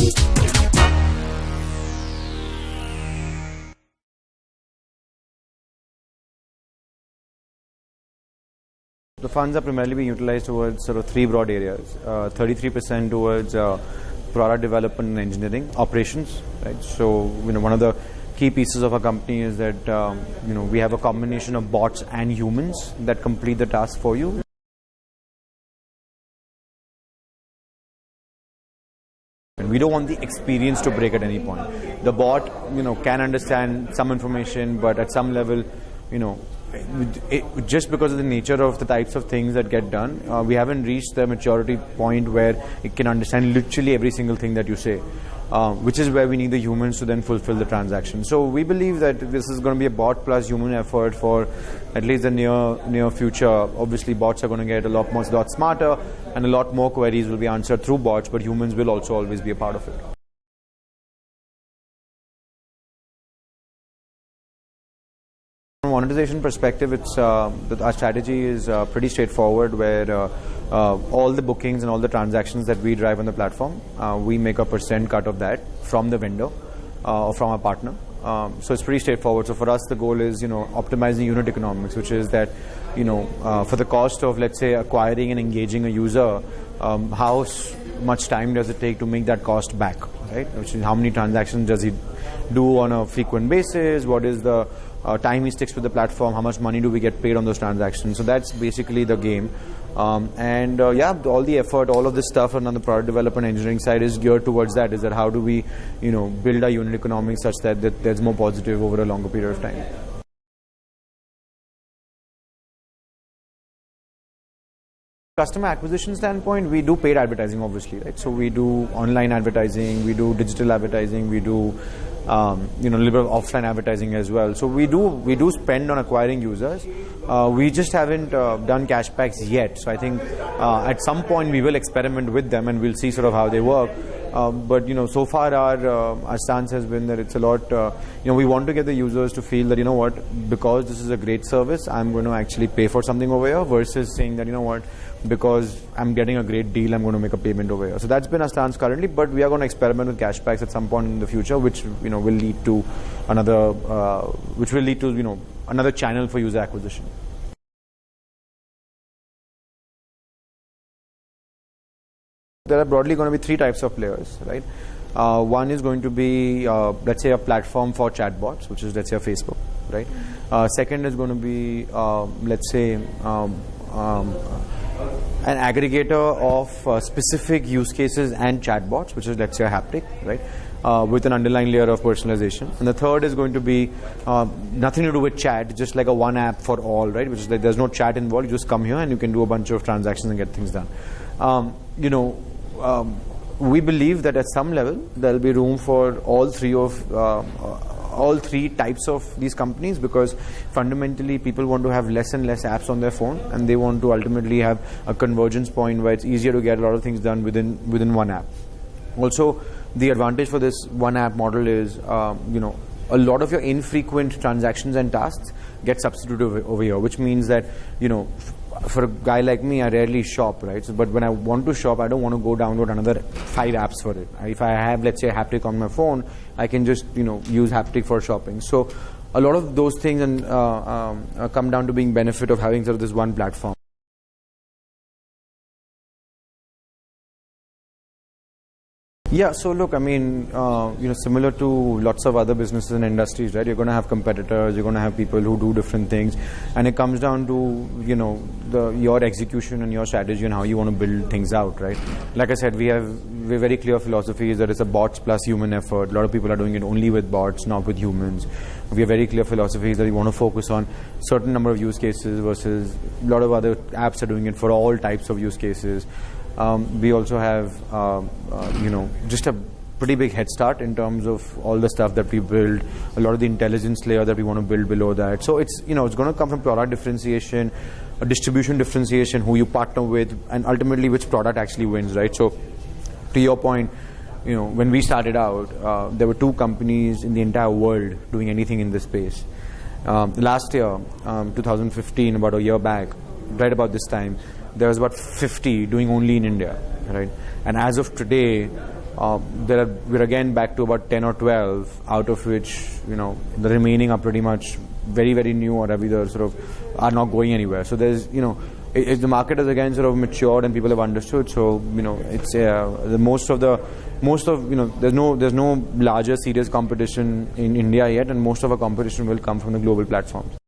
The funds are primarily being utilized towards sort of three broad areas. 33% towards product development and engineering, operations. Right. So one of the key pieces of our company is that we have a combination of bots and humans that complete the task for you. And we don't want the experience to break at any point. The bot, can understand some information, but at some level, just because of the nature of the types of things that get done, we haven't reached the maturity point where it can understand literally every single thing that you say, which is where we need the humans to then fulfill the transaction. So we believe that this is going to be a bot plus human effort for at least the near future. Obviously, bots are going to get a lot smarter, and a lot more queries will be answered through bots, but humans will also always be a part of it. From a monetization perspective, our strategy is pretty straightforward, where all the bookings and all the transactions that we drive on the platform, we make a % cut of that from the vendor or from our partner. So it's pretty straightforward. So for us, the goal is optimizing unit economics, which is that for the cost of, let's say, acquiring and engaging a user, how much time does it take to make that cost back, right? Which is how many transactions does he do on a frequent basis? What is the time he sticks with the platform? How much money do we get paid on those transactions? So that's basically the game. All the effort, all of this stuff on the product development engineering side is geared towards that. Is that how do we, build our unit economics such that there's more positive over a longer period of time. Customer acquisition standpoint, we do paid advertising, obviously, right? So we do online advertising, we do digital advertising, we do a little bit of offline advertising as well. So we do spend on acquiring users. We just haven't done cashbacks yet. So I think at some point we will experiment with them and we'll see sort of how they work. But so far our stance has been that it's a lot. We want to get the users to feel that because this is a great service, I'm going to actually pay for something over here, versus saying that because I'm getting a great deal, I'm going to make a payment over here. So that's been our stance currently, but we are going to experiment with cashbacks at some point in the future, which will lead to another, another channel for user acquisition. There are broadly going to be three types of players, right? One is going to be, let's say, a platform for chatbots, which is, let's say, a Facebook, right? Second is going to be, let's say, an aggregator of specific use cases and chatbots, which is, let's say, a Haptik, right? With an underlying layer of personalization. And the third is going to be nothing to do with chat, just like a one app for all, right? Which is like there's no chat involved. You just come here and you can do a bunch of transactions and get things done. We believe that at some level there will be room for all three types of these companies, because fundamentally people want to have less and less apps on their phone, and they want to ultimately have a convergence point where it's easier to get a lot of things done within one app. Also, the advantage for this one app model is a lot of your infrequent transactions and tasks get substituted over here, which means that for a guy like me, I rarely shop, right? So, but when I want to shop, I don't want to go download another 5 apps for it. If I have, let's say, Haptik on my phone, I can just use Haptik for shopping. So a lot of those things come down to being benefit of having sort of this one platform. Yeah, so look, I mean, similar to lots of other businesses and industries, right? You're going to have competitors, you're going to have people who do different things, and it comes down to, your execution and your strategy and how you want to build things out, right? Like I said, we're very clear philosophy is that it's a bots plus human effort. A lot of people are doing it only with bots, not with humans. We have very clear philosophy that we want to focus on certain number of use cases, versus a lot of other apps are doing it for all types of use cases. We also have, just a pretty big head start in terms of all the stuff that we build, a lot of the intelligence layer that we want to build below that. So it's, it's going to come from product differentiation, a distribution differentiation, who you partner with, and ultimately which product actually wins, right? So to your point, when we started out, there were 2 companies in the entire world doing anything in this space. Last year, 2015, about a year back, right about this time, there was about 50 doing only in India, right? And as of today, we're again back to about 10 or 12, out of which, the remaining are pretty much very, very new, or either sort of are not going anywhere. So there's, the market is again sort of matured and people have understood. So, it's there's no larger serious competition in India yet, and most of our competition will come from the global platforms.